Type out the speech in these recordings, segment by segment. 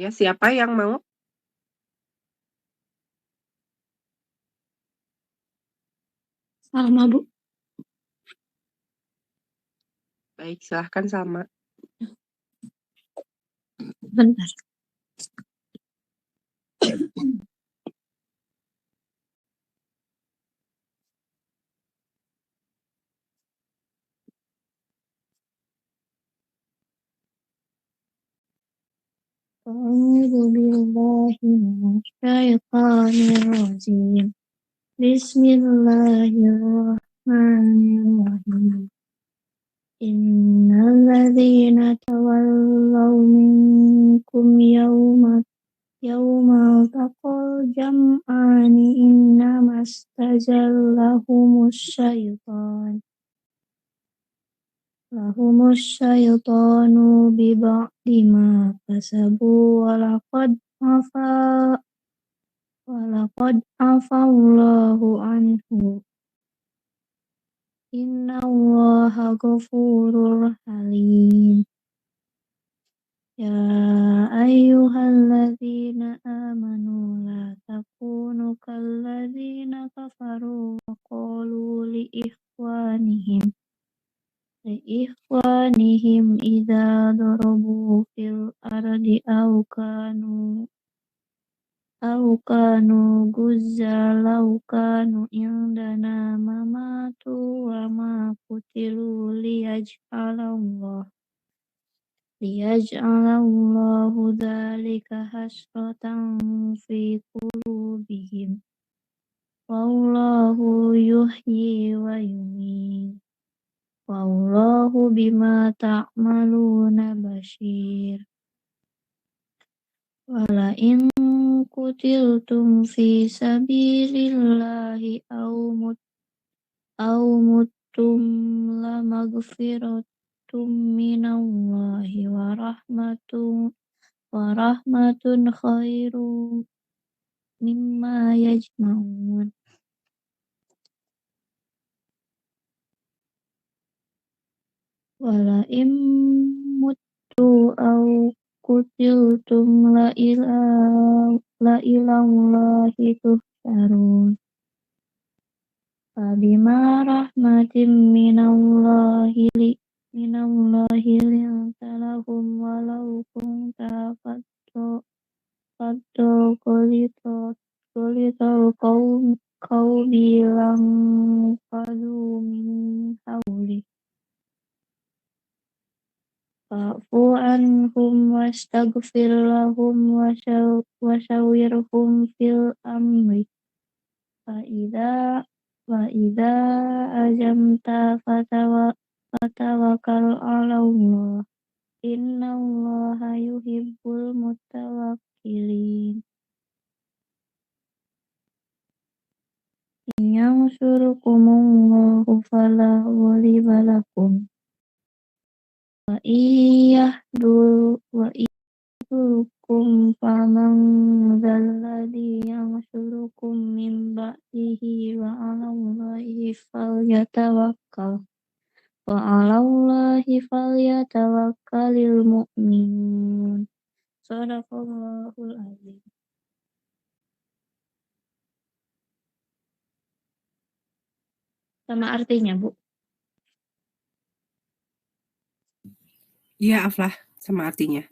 Ya, siapa yang mau? Salma, Bu. Baik, silahkan Salma. Bentar. A'udzu billahi minasyaitonir rajim. Bismillahirrahmanirrahim. Innal ladzina tawallaw minkum yawmal taqal jam'ani innamas tazallahumus syaitanu biba'di ma kasabu walaqad afallahu anhu. Innallaha ghafurur halim. Ya ayyuhalladzina amanu la takunu kalladzina kafaru wa qalu liikhwanihim idza darabu fil ardi aw kanu guzza law kanu indana mamatu wa ma qutilu liyaj'alallahu dzalika hasratan fi qulubihim wallahu yuhyi wa yumiit wallahu bima ta'maluna basir. Wala in qutiltum fi sabilillahi aw muttum la maghfiratum minallahi wa rahmatun khairum mimma yajma'un. Wala in muttu aw qutiltum la ilallahi tuhsarun. Fabima rahmatin minallahi linta lahum walau kunta faddo qolital qawmi lang fadu min hawlik. Fa'fu anhum wastaghfir lahum washawirhum fil amri. Wa idza azamta fatawakkal 'alallah. Innallaha yuhibbul mutawakkilin. In yansurkumullahu fala ghaliba lakum. Wa iyahdurukum faman dzalladzi yansurukum min ba'dihi wa 'alallahi falyatawakkalul mu'minun. Shadaqallahul azim. Sama artinya, Bu. Iya, Aflah, sama artinya.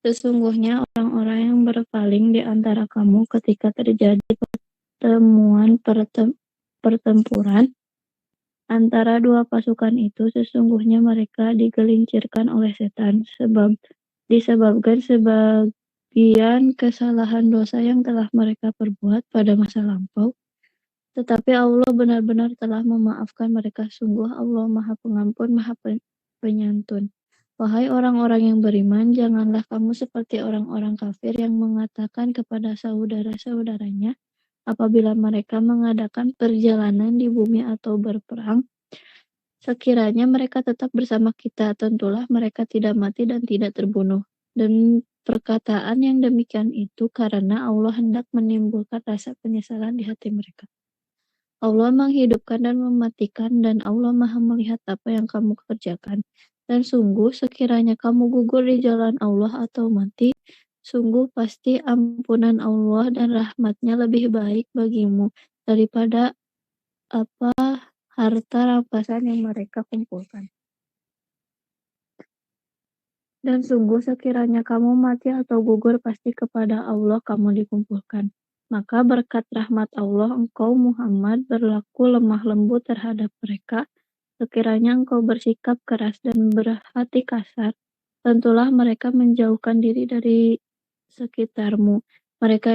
Sesungguhnya orang-orang yang berpaling di antara kamu ketika terjadi pertempuran antara dua pasukan itu, sesungguhnya mereka digelincirkan oleh setan disebabkan sebagian kesalahan dosa yang telah mereka perbuat pada masa lampau. Tetapi Allah benar-benar telah memaafkan mereka. Sungguh Allah Maha Pengampun, Maha Penyantun. Wahai orang-orang yang beriman, janganlah kamu seperti orang-orang kafir yang mengatakan kepada saudara-saudaranya apabila mereka mengadakan perjalanan di bumi atau berperang, sekiranya mereka tetap bersama kita, tentulah mereka tidak mati dan tidak terbunuh. Dan perkataan yang demikian itu karena Allah hendak menimbulkan rasa penyesalan di hati mereka. Allah menghidupkan dan mematikan, dan Allah Maha melihat apa yang kamu kerjakan. Dan sungguh sekiranya kamu gugur di jalan Allah atau mati, sungguh pasti ampunan Allah dan rahmatnya lebih baik bagimu daripada apa harta rampasan yang mereka kumpulkan. Dan sungguh sekiranya kamu mati atau gugur pasti kepada Allah kamu dikumpulkan. Maka berkat rahmat Allah engkau Muhammad berlaku lemah lembut terhadap mereka. Sekiranya engkau bersikap keras dan berhati kasar, tentulah mereka menjauhkan diri dari sekitarmu. Mereka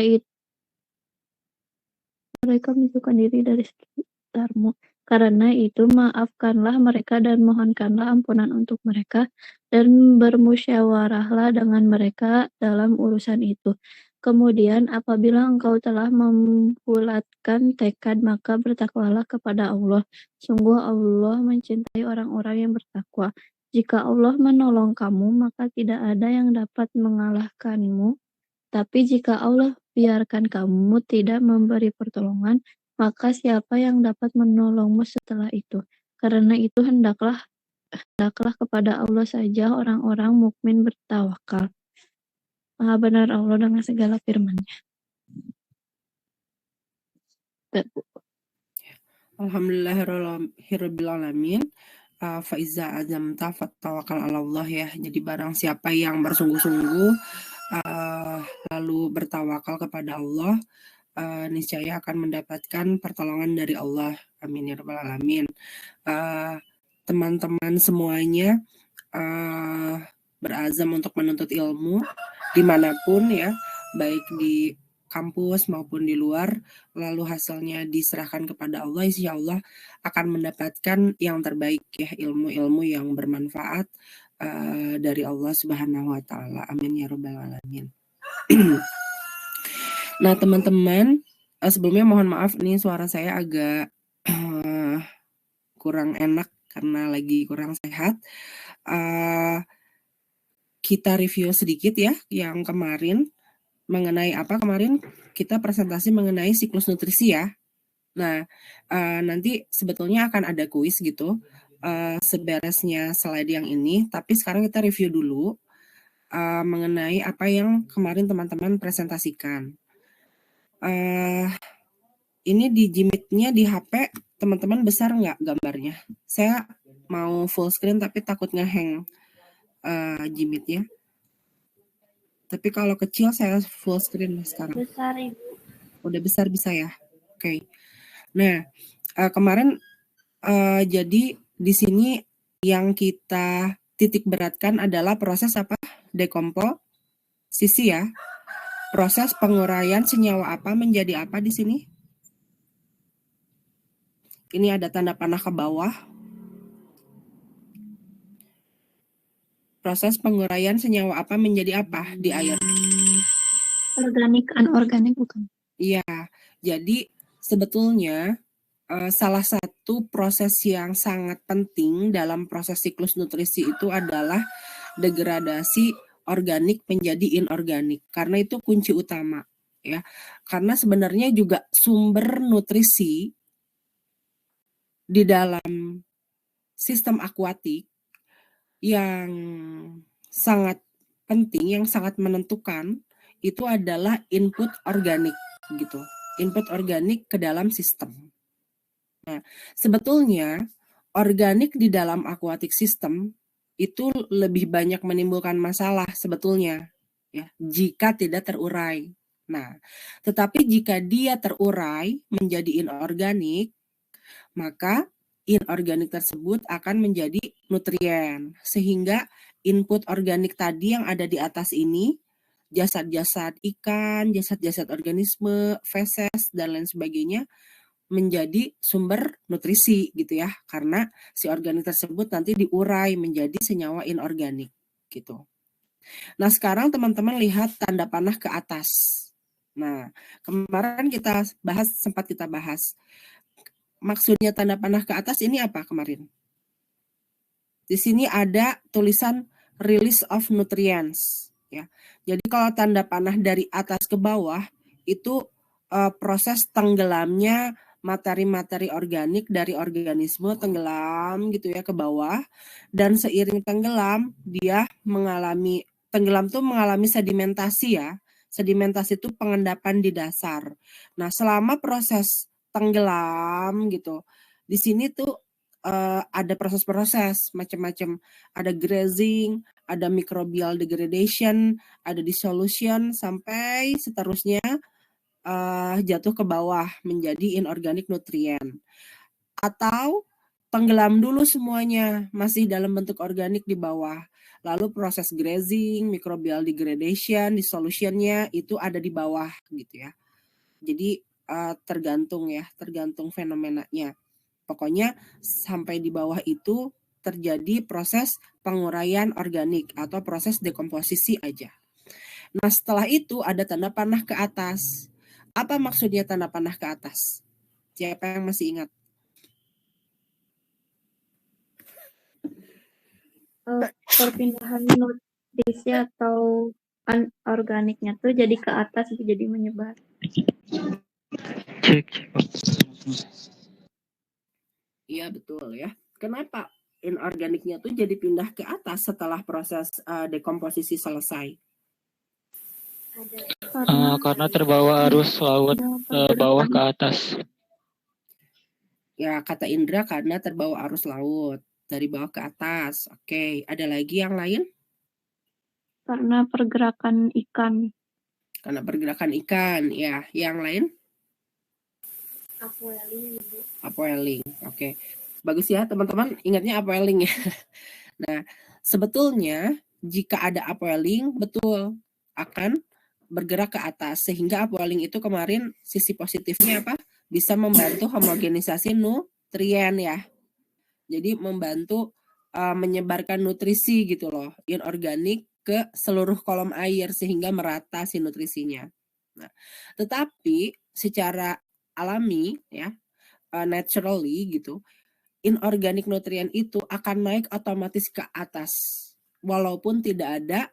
menjauhkan diri dari sekitarmu. Karena itu maafkanlah mereka dan mohonkanlah ampunan untuk mereka dan bermusyawarahlah dengan mereka dalam urusan itu. Kemudian apabila engkau telah membulatkan tekad maka bertakwalah kepada Allah. Sungguh Allah mencintai orang-orang yang bertakwa. Jika Allah menolong kamu maka tidak ada yang dapat mengalahkanmu. Tapi jika Allah biarkan kamu tidak memberi pertolongan, maka siapa yang dapat menolongmu setelah itu? Karena itu hendaklah kepada Allah saja orang-orang mukmin bertawakal. Maha benar Allah dengan segala firman-Nya. Alhamdulillahirrabbilalamin. Faiza azamta fattawakal 'alallah ya. Jadi barang siapa yang bersungguh-sungguh lalu bertawakal kepada Allah, niscaya akan mendapatkan pertolongan dari Allah. Amin ya rabbal alamin. Teman-teman semuanya berazam untuk menuntut ilmu dimanapun ya, baik di kampus maupun di luar, lalu hasilnya diserahkan kepada Allah, insya Allah akan mendapatkan yang terbaik ya, ilmu-ilmu yang bermanfaat dari Allah Subhanahu wa Ta'ala. Amin ya rabbal alamin. Nah teman-teman, sebelumnya mohon maaf nih suara saya agak kurang enak karena lagi kurang sehat. Kita review sedikit ya yang kemarin mengenai apa kemarin kita presentasi mengenai siklus nutrisi ya. Nah nanti sebetulnya akan ada kuis gitu seberesnya slide yang ini, tapi sekarang kita review dulu mengenai apa yang kemarin teman-teman presentasikan. Ini di Gmeet-nya di HP teman-teman besar nggak gambarnya? Saya mau full screen tapi takut ngehang Gmeet-nya. Tapi kalau kecil saya full screen sekarang. Besar Ibu. Udah besar bisa ya? Oke. Nah, kemarin jadi di sini yang kita titik beratkan adalah proses apa? Dekomposisi ya. Proses penguraian senyawa apa menjadi apa di sini? Ini ada tanda panah ke bawah. Proses penguraian senyawa apa menjadi apa di air? Organik, anorganik bukan? Iya, jadi sebetulnya salah satu proses yang sangat penting dalam proses siklus nutrisi itu adalah degradasi organik menjadi inorganik. Karena itu kunci utama ya. Karena sebenarnya juga sumber nutrisi di dalam sistem akuatik yang sangat penting, yang sangat menentukan itu adalah input organik gitu. Input organik ke dalam sistem. Nah, sebetulnya organik di dalam aquatic system itu lebih banyak menimbulkan masalah sebetulnya ya, jika tidak terurai. Nah, tetapi jika dia terurai menjadi inorganik, maka inorganik tersebut akan menjadi nutrien sehingga input organik tadi yang ada di atas ini, jasad-jasad ikan, jasad-jasad organisme, feses dan lain sebagainya menjadi sumber nutrisi gitu ya, karena si organik tersebut nanti diurai menjadi senyawa inorganik gitu. Nah sekarang teman-teman lihat tanda panah ke atas. Nah kemarin sempat kita bahas maksudnya tanda panah ke atas ini apa kemarin? Di sini ada tulisan release of nutrients ya. Jadi kalau tanda panah dari atas ke bawah itu proses tenggelamnya materi-materi organik dari organisme tenggelam gitu ya ke bawah, dan seiring tenggelam dia tenggelam tuh mengalami sedimentasi ya. Sedimentasi itu pengendapan di dasar. Nah, selama proses tenggelam gitu, di sini tuh ada proses-proses macam-macam. Ada grazing, ada microbial degradation, ada dissolution, sampai seterusnya jatuh ke bawah menjadi inorganic nutrient. Atau tenggelam dulu semuanya masih dalam bentuk organik di bawah. Lalu proses grazing, microbial degradation, dissolutionnya itu ada di bawah gitu ya. Jadi tergantung fenomenanya. Pokoknya sampai di bawah itu terjadi proses penguraian organik atau proses dekomposisi aja. Nah, setelah itu ada tanda panah ke atas. Apa maksudnya tanda panah ke atas? Siapa yang masih ingat? Perpindahan nutrisi atau organiknya tuh jadi ke atas, jadi menyebar. Cek. Iya betul ya. Kenapa inorganiknya tuh jadi pindah ke atas setelah proses dekomposisi selesai? Karena terbawa arus laut bawah ke atas. Ya, kata Indra karena terbawa arus laut dari bawah ke atas. Oke, ada lagi yang lain? Karena pergerakan ikan. Karena pergerakan ikan, ya. Yang lain? Upwelling, Ibu. Upwelling, oke. Bagus ya teman-teman, ingatnya upwelling ya. Nah, sebetulnya jika ada upwelling, betul akan bergerak ke atas. Sehingga upwelling itu kemarin sisi positifnya apa? Bisa membantu homogenisasi nutrien ya. Jadi membantu menyebarkan nutrisi gitu loh, inorganik ke seluruh kolom air sehingga merata si nutrisinya. Nah, tetapi secara alami ya, naturally gitu, inorganic nutrien itu akan naik otomatis ke atas walaupun tidak ada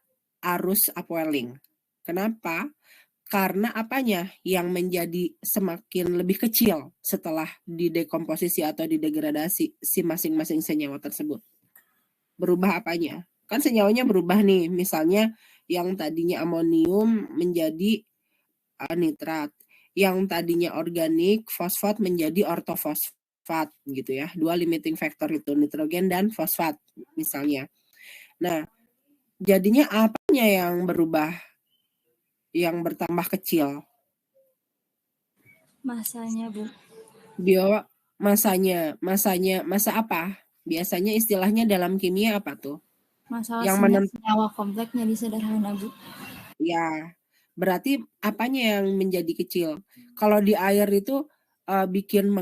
arus upwelling. Kenapa? Karena apanya yang menjadi semakin lebih kecil setelah didekomposisi atau didegradasi si masing-masing senyawa tersebut. Berubah apanya? Kan senyawanya berubah nih, misalnya yang tadinya amonium menjadi nitrat, yang tadinya organik fosfat menjadi ortofosfat gitu ya. Dua limiting factor itu nitrogen dan fosfat misalnya. Nah, jadinya apanya yang berubah? Yang bertambah kecil? Masanya, Bu. Masa apa? Biasanya istilahnya dalam kimia apa tuh? Masalah Yang senyawa kompleksnya di sederhana, Bu. Ya, berarti apanya yang menjadi kecil? Kalau di air itu bikin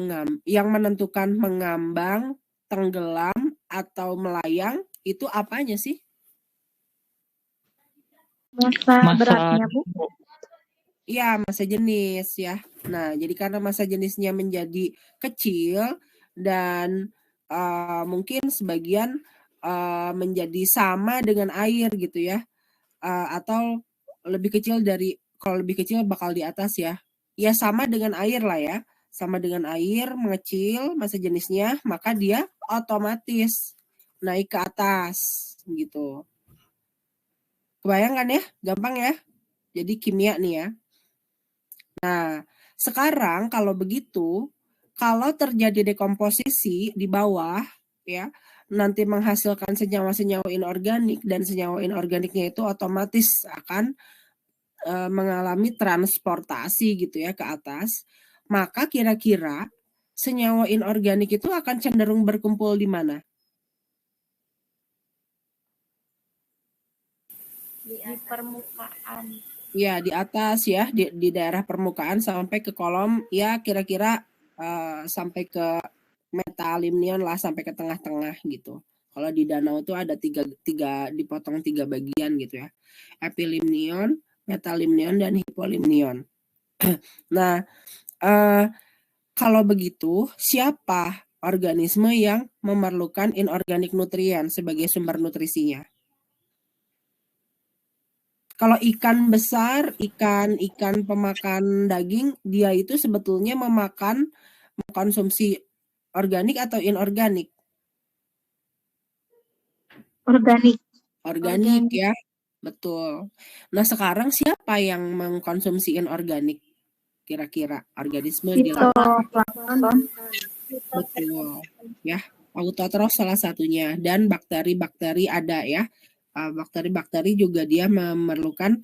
yang menentukan mengambang, tenggelam, atau melayang, itu apanya sih? Massa beratnya, Bu. Iya, massa jenis ya. Nah, jadi karena massa jenisnya menjadi kecil dan mungkin sebagian menjadi sama dengan air gitu ya, atau lebih kecil kalau lebih kecil bakal di atas ya. Ya sama dengan air lah ya. Sama dengan air mengecil massa jenisnya, maka dia otomatis naik ke atas gitu. Kebayang kan ya? Gampang ya? Jadi kimia nih ya. Nah, sekarang kalau begitu, kalau terjadi dekomposisi di bawah, ya, nanti menghasilkan senyawa-senyawa inorganik dan senyawa inorganiknya itu otomatis akan mengalami transportasi gitu ya ke atas. Maka kira-kira senyawa inorganik itu akan cenderung berkumpul di mana? Di permukaan. Ya, di atas ya, di daerah permukaan sampai ke kolom, ya kira-kira sampai ke metalimnion lah, sampai ke tengah-tengah gitu. Kalau di danau itu ada tiga dipotong 3 bagian gitu ya. Epilimnion, metalimnion, dan hipolimnion. Nah, kalau begitu, siapa organisme yang memerlukan inorganik nutrien sebagai sumber nutrisinya? Kalau ikan besar, ikan pemakan daging, dia itu sebetulnya memakan Konsumsi organik atau inorganik? Organik. Organik ya, betul. Nah sekarang siapa yang mengkonsumsi inorganik? Kira-kira organisme di laut? Fitoplankton. Betul, ya. Autotrof salah satunya dan bakteri-bakteri ada ya. Bakteri-bakteri juga dia memerlukan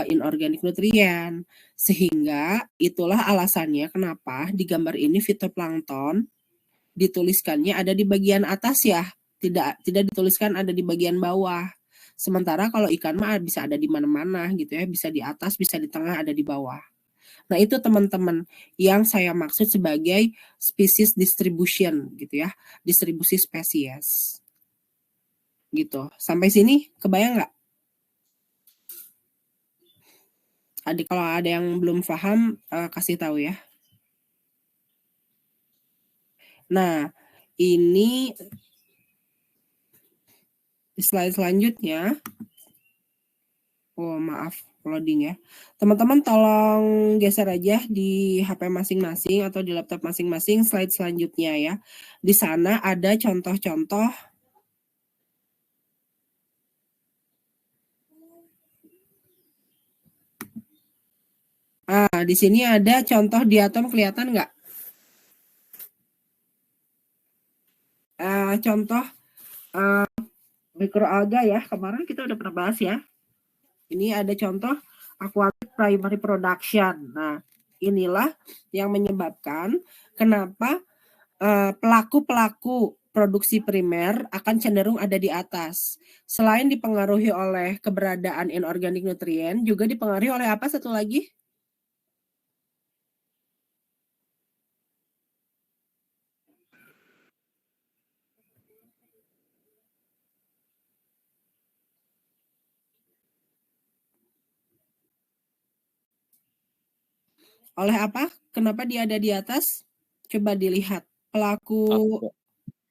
inorganik nutrien. Sehingga itulah alasannya kenapa di gambar ini fitoplankton dituliskannya ada di bagian atas ya. Tidak dituliskan ada di bagian bawah. Sementara kalau ikan mah bisa ada di mana-mana gitu ya, bisa di atas, bisa di tengah, ada di bawah. Nah, itu teman-teman yang saya maksud sebagai species distribution gitu ya, distribusi spesies. Gitu. Sampai sini kebayang nggak? Adik kalau ada yang belum paham kasih tahu ya. Nah, ini slide selanjutnya. Oh, maaf loading ya. Teman-teman tolong geser aja di HP masing-masing atau di laptop masing-masing slide selanjutnya ya. Di sana ada contoh-contoh di sini ada contoh diatom kelihatan nggak? Contoh mikroalga ya, kemarin kita udah pernah bahas ya. Ini ada contoh aquatic primary production. Nah, inilah yang menyebabkan kenapa pelaku-pelaku produksi primer akan cenderung ada di atas. Selain dipengaruhi oleh keberadaan inorganik nutrien, juga dipengaruhi oleh apa satu lagi? Oleh apa? Kenapa dia ada di atas? Coba dilihat. Pelaku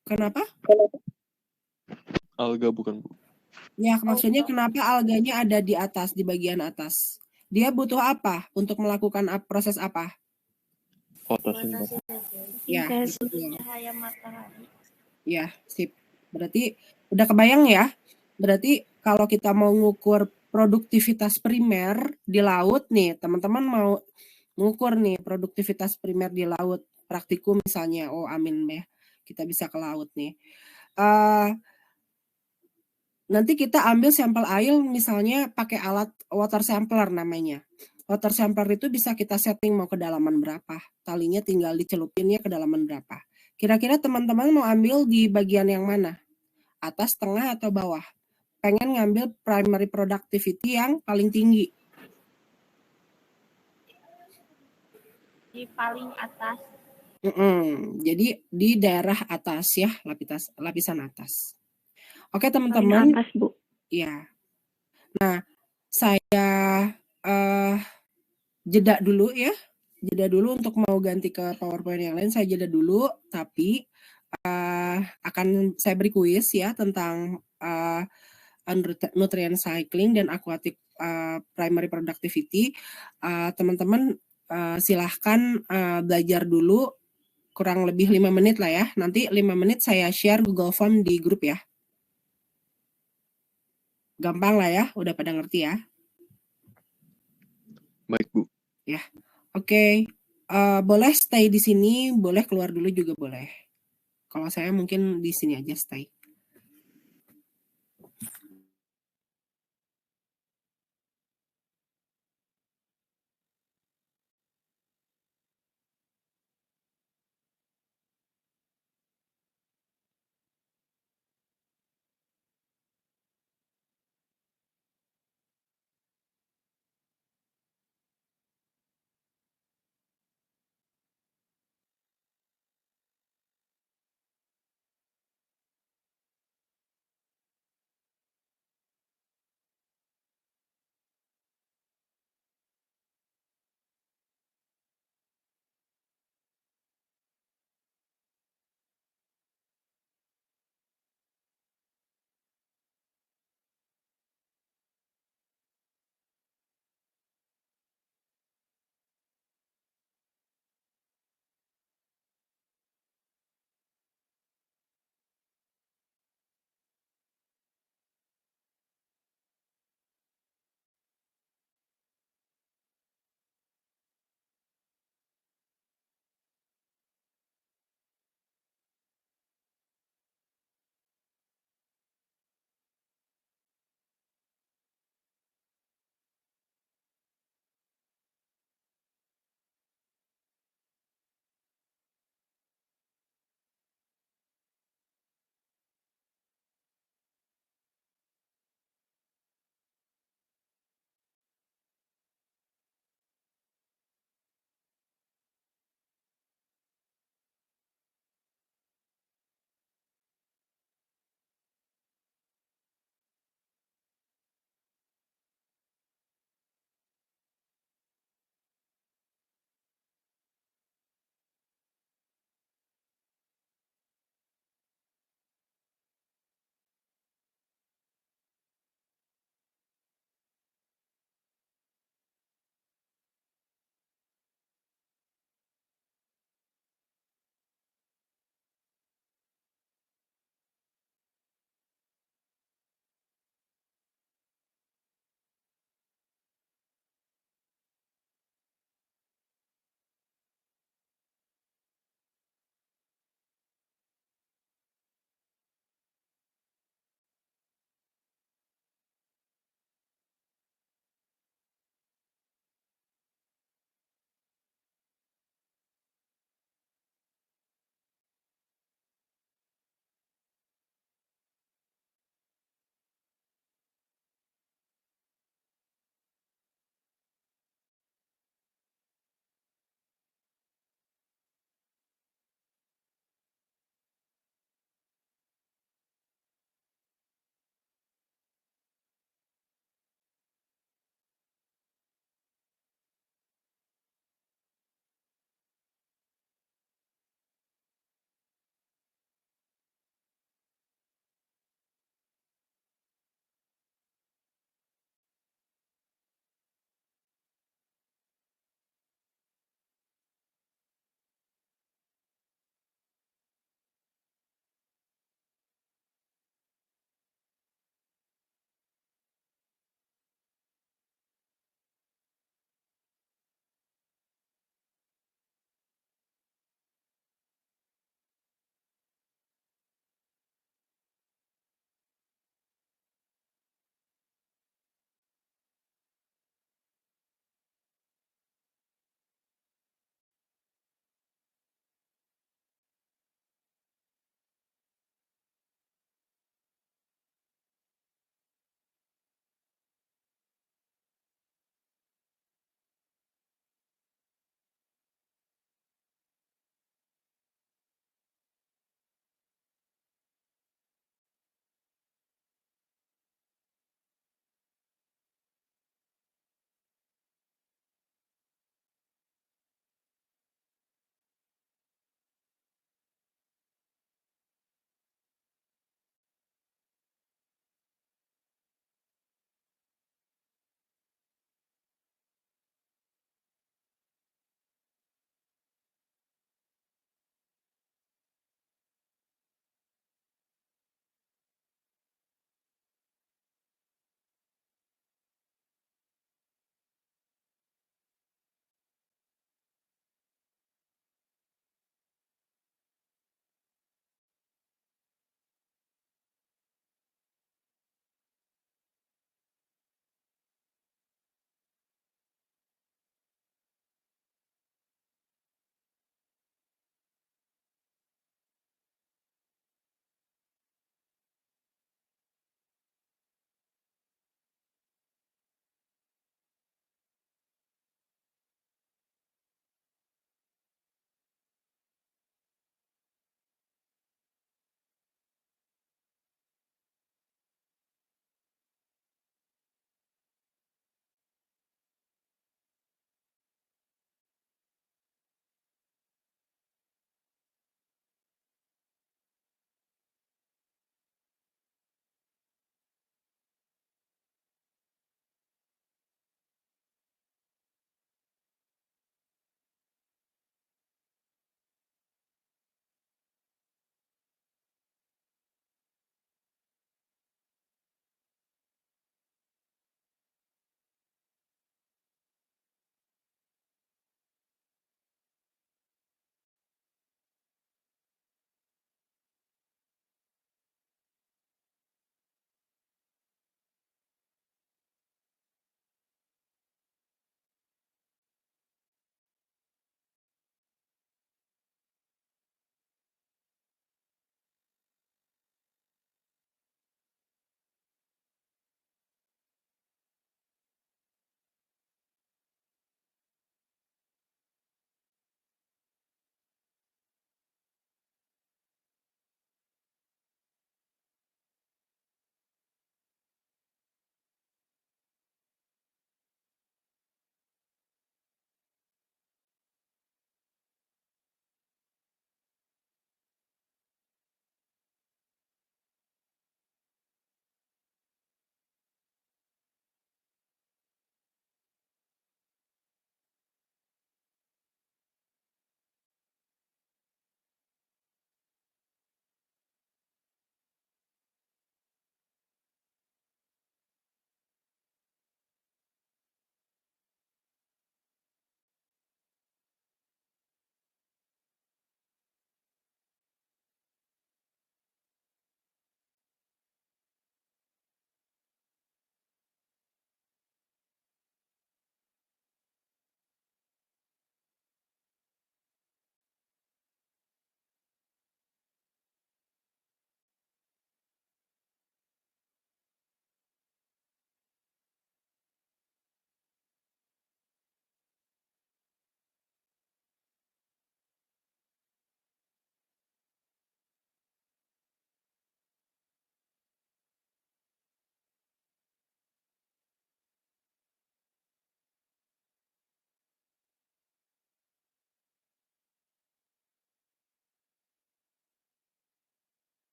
kenapa? Alga bukan, Bu? Ya, maksudnya kenapa alganya ada di atas, di bagian atas? Dia butuh apa untuk melakukan proses apa? Fotosintesis. Ya, Sintesis. betul. Cahaya matahari. Ya, sip. Berarti udah kebayang ya? Berarti kalau kita mau ngukur produktivitas primer di laut nih, teman-teman mau ngukur nih produktivitas primer di laut, praktikum misalnya, oh amin ya, kita bisa ke laut nih. Nanti kita ambil sampel air misalnya pakai alat water sampler namanya. Water sampler itu bisa kita setting mau kedalaman berapa. Talinya tinggal dicelupinnya kedalaman berapa. Kira-kira teman-teman mau ambil di bagian yang mana? Atas, tengah, atau bawah? Pengen ngambil primary productivity yang paling tinggi. Di paling atas. Jadi di daerah atas ya, lapisan atas. Oke Paling teman-teman. atas, Bu. Ya. Nah, saya jeda dulu ya. Jeda dulu untuk mau ganti ke PowerPoint yang lain. Saya jeda dulu, tapi akan saya beri kuis ya tentang nutrient cycling dan aquatic primary productivity. Teman-teman silahkan belajar dulu kurang lebih 5 menit lah ya. Nanti 5 menit saya share Google Form di grup ya. Gampang lah ya, udah pada ngerti ya. Baik, Bu. Ya, oke. Boleh stay di sini, boleh keluar dulu juga boleh. Kalau saya mungkin di sini aja stay.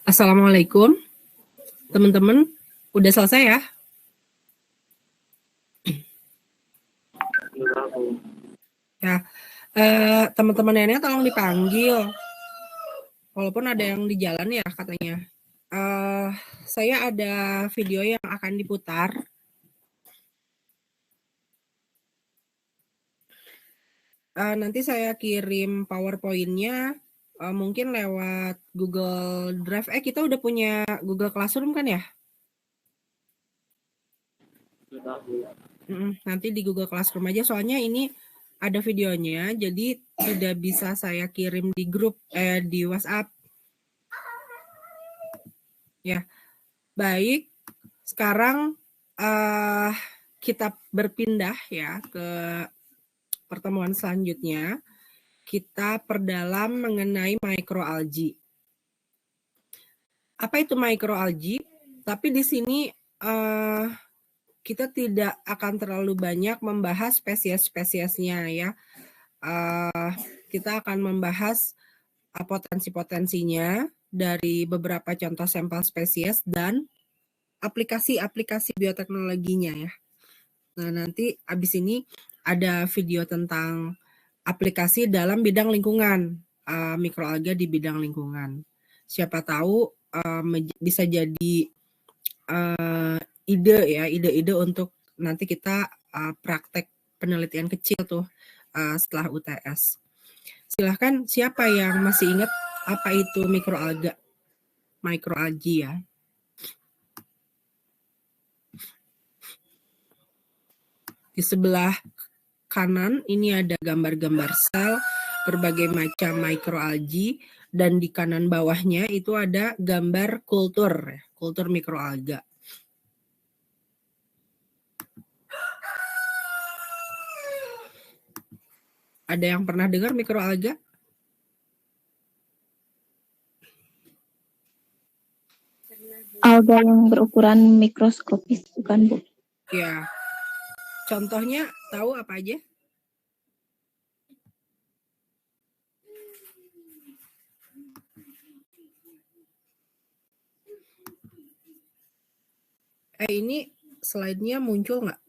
Assalamualaikum, teman-teman. Udah selesai ya? Ya, teman-teman nenek tolong dipanggil. Walaupun ada yang di jalan ya katanya. Saya ada video yang akan diputar. Nanti saya kirim PowerPoint-nya mungkin lewat Google Drive. Kita udah punya Google Classroom kan ya? Nanti di Google Classroom aja, soalnya ini ada videonya, jadi tidak bisa saya kirim di grup di WhatsApp. Ya, baik. Sekarang kita berpindah ya ke pertemuan selanjutnya. Kita perdalam mengenai mikroalgi. Apa itu mikroalgi? Tapi di sini kita tidak akan terlalu banyak membahas spesies-spesiesnya ya. Kita akan membahas potensi-potensinya dari beberapa contoh sampel spesies dan aplikasi-aplikasi bioteknologinya ya. Nah, nanti abis ini ada video tentang aplikasi dalam bidang lingkungan, mikroalga di bidang lingkungan. Siapa tahu bisa jadi ide-ide untuk nanti kita praktek penelitian kecil tuh setelah UTS. Silahkan, siapa yang masih ingat apa itu mikroalga? Mikroalgi ya. Di sebelah kanan ini ada gambar-gambar sel berbagai macam mikroalgi, dan di kanan bawahnya itu ada gambar kultur mikroalga. Ada yang pernah dengar mikroalga? Alga yang berukuran mikroskopis, bukan Bu? Ya. Contohnya tahu apa aja? Ini slide-nya muncul nggak?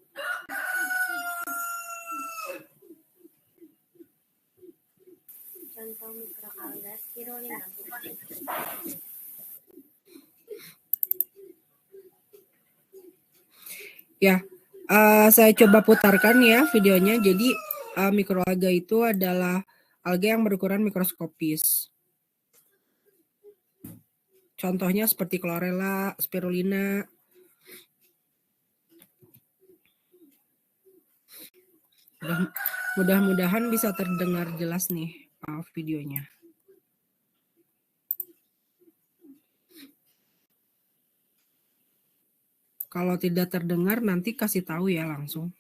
Contoh mikroalga spirulina. Ya, saya coba putarkan ya videonya. Jadi mikroalga itu adalah alga yang berukuran mikroskopis. Contohnya seperti chlorella, spirulina. Mudah-mudahan bisa terdengar jelas nih videonya. Kalau tidak terdengar nanti kasih tahu ya langsung.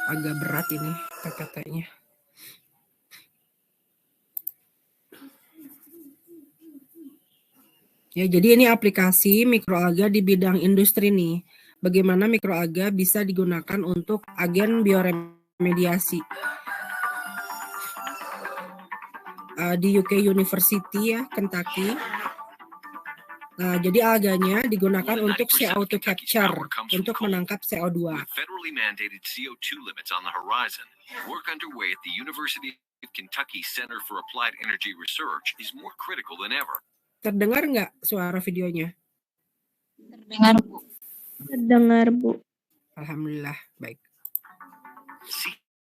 Agak berat ini PPT-nya. Ya, jadi ini aplikasi mikroalga di bidang industri nih. Bagaimana mikroalga bisa digunakan untuk agen bioremediasi. Di UK University ya, Kentucky. Nah, jadi alganya digunakan untuk CO2 capture, untuk menangkap CO2. With federally mandated CO2 limits on the horizon, work underway at the University of Kentucky Center for Applied Energy Research is more critical than ever. Terdengar nggak suara videonya? Terdengar, Bu. Terdengar, Bu. Alhamdulillah, baik.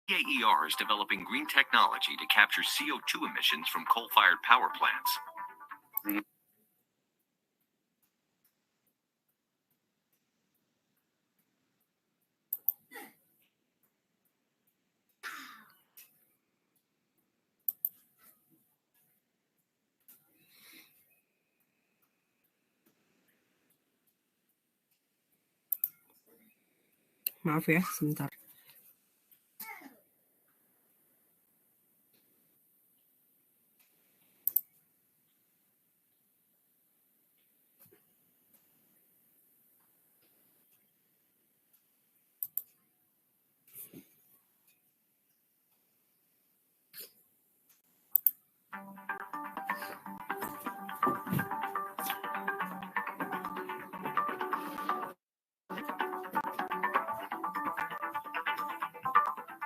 CAER is developing green technology to capture CO2 emissions from coal-fired power plants. Maaf ya, sebentar.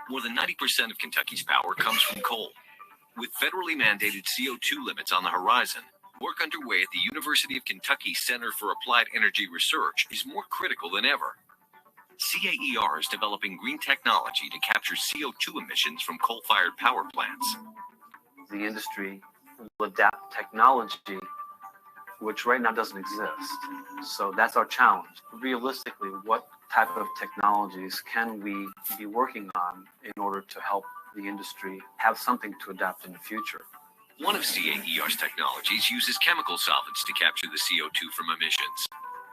More than 90% of Kentucky's power comes from coal. With federally mandated CO2 limits on the horizon, work underway at the University of Kentucky Center for Applied Energy Research is more critical than ever. CAER is developing green technology to capture CO2 emissions from coal-fired power plants. The industry will adapt technology which right now doesn't exist. So that's our challenge. Realistically, what type of technologies can we be working on in order to help the industry have something to adapt in the future? One of CAER's technologies uses chemical solvents to capture the CO2 from emissions.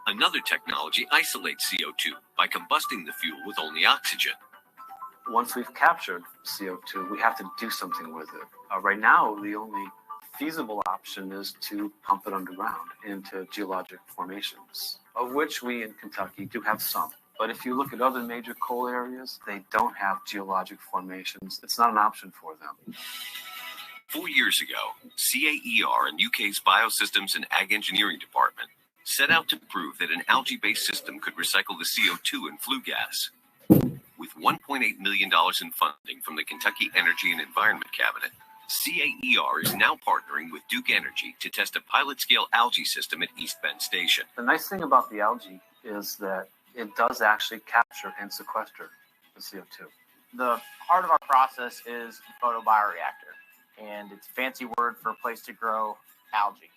Another technology isolates CO2 by combusting the fuel with only oxygen. Once we've captured CO2, we have to do something with it. Right now, the only feasible option is to pump it underground into geologic formations, of which we in Kentucky do have some. But if you look at other major coal areas, they don't have geologic formations. It's not an option for them. 4 years ago, CAER and UK's Biosystems and Ag Engineering Department set out to prove that an algae-based system could recycle the CO2 in flue gas. With $1.8 million in funding from the Kentucky Energy and Environment Cabinet, CAER is now partnering with Duke Energy to test a pilot-scale algae system at East Bend Station. The nice thing about the algae is that it does actually capture and sequester the CO2. The heart of our process is photobioreactor, and it's a fancy word for a place to grow algae.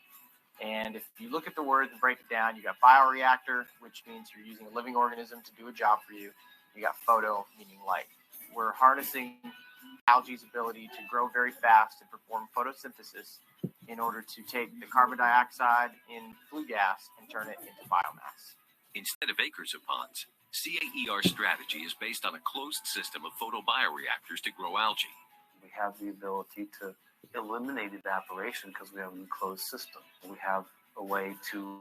And if you look at the words and break it down, you got bioreactor, which means you're using a living organism to do a job for you. You got photo, meaning light. We're harnessing algae's ability to grow very fast and perform photosynthesis in order to take the carbon dioxide in flue gas and turn it into biomass. Instead of acres of ponds, CAER's strategy is based on a closed system of photobioreactors to grow algae. We have the ability to eliminate evaporation because we have an enclosed system. We have a way to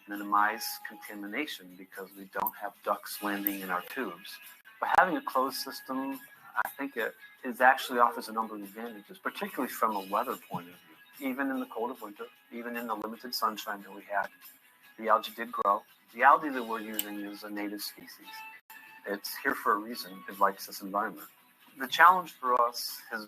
minimize contamination because we don't have ducks landing in our tubes. But having a closed system, I think it actually offers a number of advantages, particularly from a weather point of view. Even in the cold of winter, even in the limited sunshine that we had, the algae did grow. The algae that we're using is a native species. It's here for a reason. It likes this environment. The challenge for us has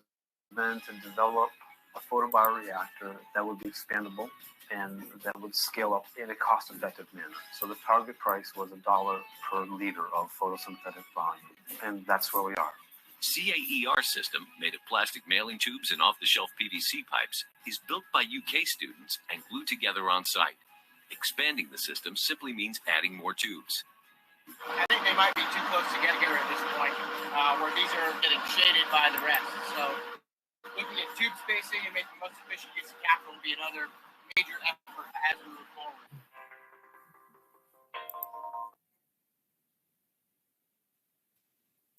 been to develop a photobioreactor that would be expandable and that would scale up in a cost-effective manner. So the target price was $1 per liter of photosynthetic volume, and that's where we are. CAER system, made of plastic mailing tubes and off-the-shelf PVC pipes, is built by UK students and glued together on site. Expanding the system simply means adding more tubes. I think they might be too close together at this point, where these are getting shaded by the rest. So looking at tube spacing and making the most efficient use of capital will be another major effort as we move forward.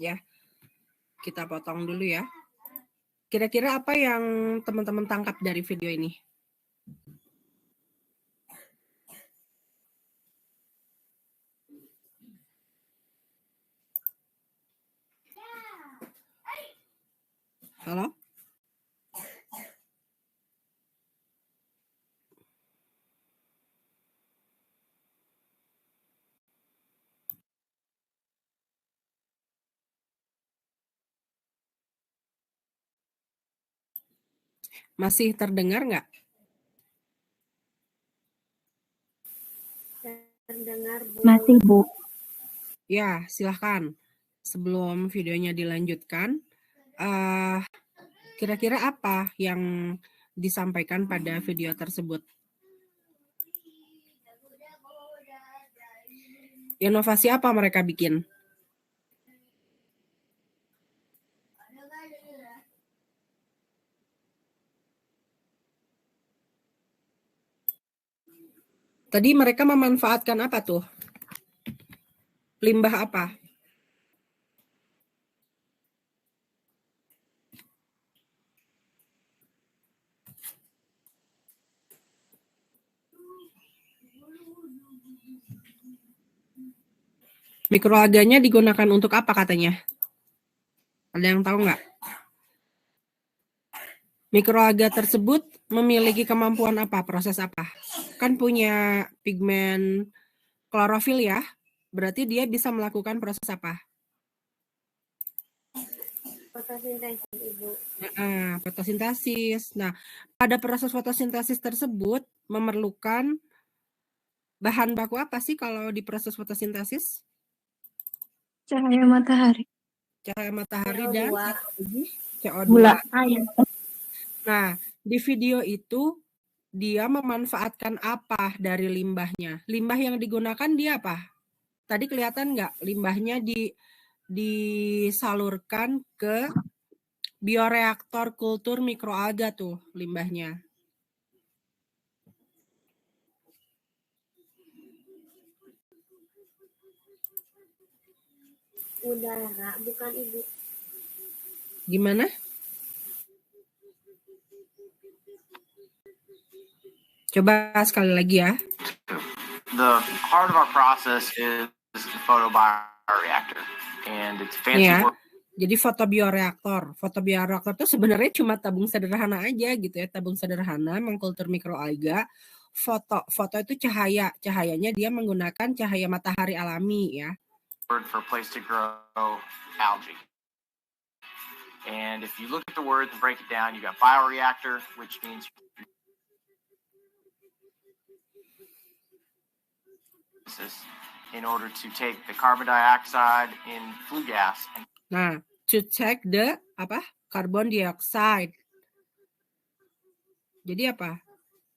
Ya, kita potong dulu ya. Kira-kira apa yang teman-teman tangkap dari video ini? Halo? Masih terdengar nggak? Terdengar, Bu. Masih, Bu. Ya, silahkan. Sebelum videonya dilanjutkan, kira-kira apa yang disampaikan pada video tersebut? Inovasi apa mereka bikin? Tadi mereka memanfaatkan apa tuh? Limbah apa? Mikroalganya digunakan untuk apa katanya? Ada yang tahu nggak? Mikroalga tersebut memiliki kemampuan apa? Proses apa? Kan punya pigmen klorofil ya. Berarti dia bisa melakukan proses apa? Fotosintesis, Ibu. Fotosintesis. Nah, pada proses fotosintesis tersebut memerlukan bahan baku apa sih kalau di proses fotosintesis? Cahaya matahari. Cahaya matahari CO2. dan CO2. Gula air. Nah, di video itu dia memanfaatkan apa dari limbahnya? Limbah yang digunakan dia apa? Tadi kelihatan nggak limbahnya disalurkan ke bioreaktor kultur mikroalga tuh limbahnya. Udara, bukan Ibu. Gimana? Coba sekali lagi ya. The heart of our process is the photobioreactor, and it's fancy Iya. word. Jadi fotobioreaktor. Fotobioreaktor itu sebenarnya cuma tabung sederhana aja gitu ya, tabung sederhana mengkultur mikroalga. Foto itu cahaya. Cahayanya dia menggunakan cahaya matahari alami ya. Word for a place to grow algae. And if you look at the words and break it down, you got bioreactor, which means in order to take the carbon dioxide in flue gas. Nah, to take the carbon dioxide. Jadi apa?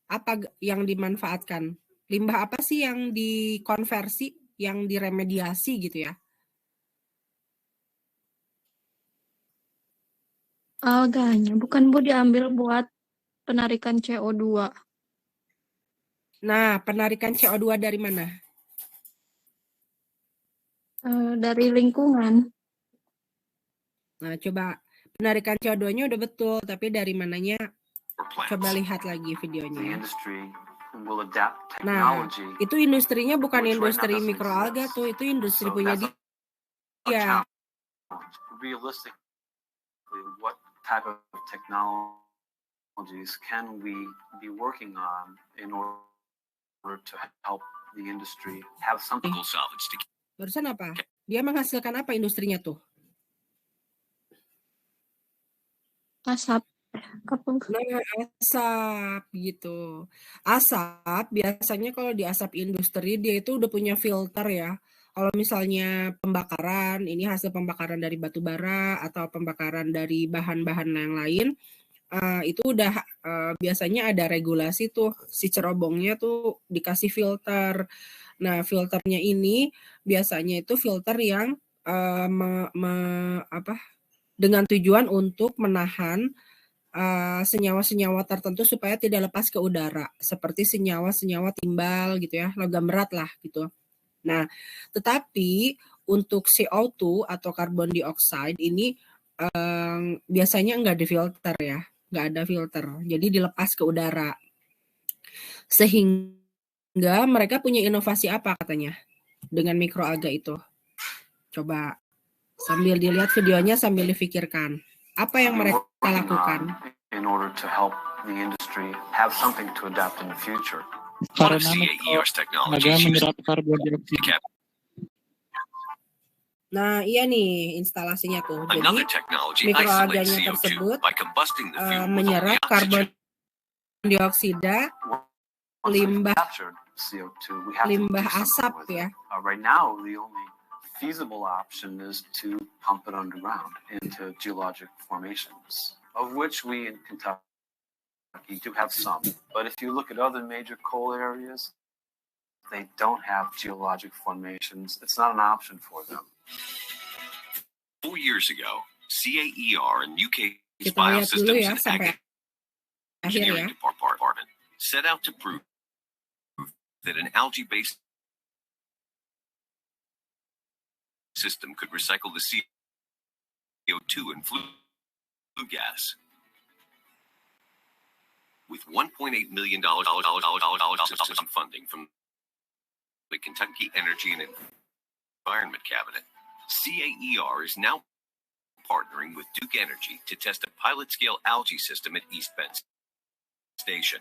Apa yang dimanfaatkan? Limbah apa sih yang dikonversi, yang diremediasi gitu ya? Alganya, bukan Bu diambil buat penarikan CO2. Nah, penarikan CO2 dari mana? Dari lingkungan. Nah, coba penarikan CO2-nya udah betul, tapi dari mananya? Coba lihat lagi videonya. Nah, itu industrinya bukan industri mikroalga tuh, itu industri punya dia. Realistically, what type of technologies can we be working on in order to help the industry have something? Barusan apa? Dia menghasilkan apa industrinya tuh? Asap. Nah, asap gitu. Asap biasanya kalau di asap industri dia itu udah punya filter ya. Kalau misalnya pembakaran, ini hasil pembakaran dari batu bara atau pembakaran dari bahan-bahan yang lain, itu udah biasanya ada regulasi tuh, si cerobongnya tuh dikasih filter. Nah, filternya ini biasanya itu filter yang dengan tujuan untuk menahan senyawa-senyawa tertentu supaya tidak lepas ke udara, seperti senyawa-senyawa timbal gitu ya, logam berat lah gitu. Nah, tetapi untuk CO2 atau carbon dioxide ini biasanya nggak difilter ya, nggak ada filter, jadi dilepas ke udara. Sehingga mereka punya inovasi apa katanya dengan mikroalga itu? Coba sambil dilihat videonya sambil difikirkan. Apa yang mereka lakukan? In order to help the industry have something to adapt in the future. Karena mikroalga menyerap karbon dioksida. Nah, iya nih instalasinya tuh. Jadi mikroalganya tersebut menyerap karbon dioksida, limbah asap ya. Right now, the only feasible option is to pump it underground into geologic formations, of which we in Kentucky do have some. But if you look at other major coal areas, they don't have geologic formations. It's not an option for them. 4 years ago, CAER and UK's Kita lihat dulu ya Biosystems sampai and akhir ya. Engineering Department set out to prove that an algae-based system could recycle the CO2 and flue gas. With $1.8 million funding from the Kentucky Energy and Environment Cabinet, CAER is now partnering with Duke Energy to test a pilot-scale algae system at East Bend Station.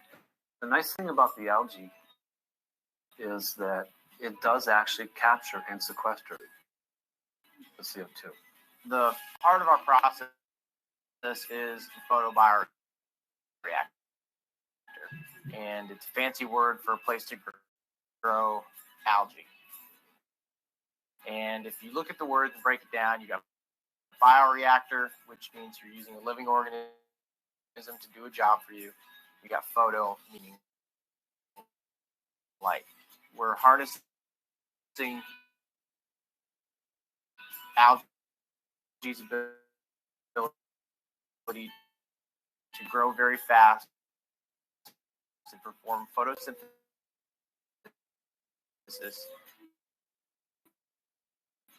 The nice thing about the algae is that it does actually capture and sequester the CO2. The part of our process is the photobioreactor, and it's a fancy word for a place to grow algae. And if you look at the words and break it down, you got bioreactor, which means you're using a living organism to do a job for you. You got photo, meaning light. We're harnessing algae's ability to grow very fast, to perform photosynthesis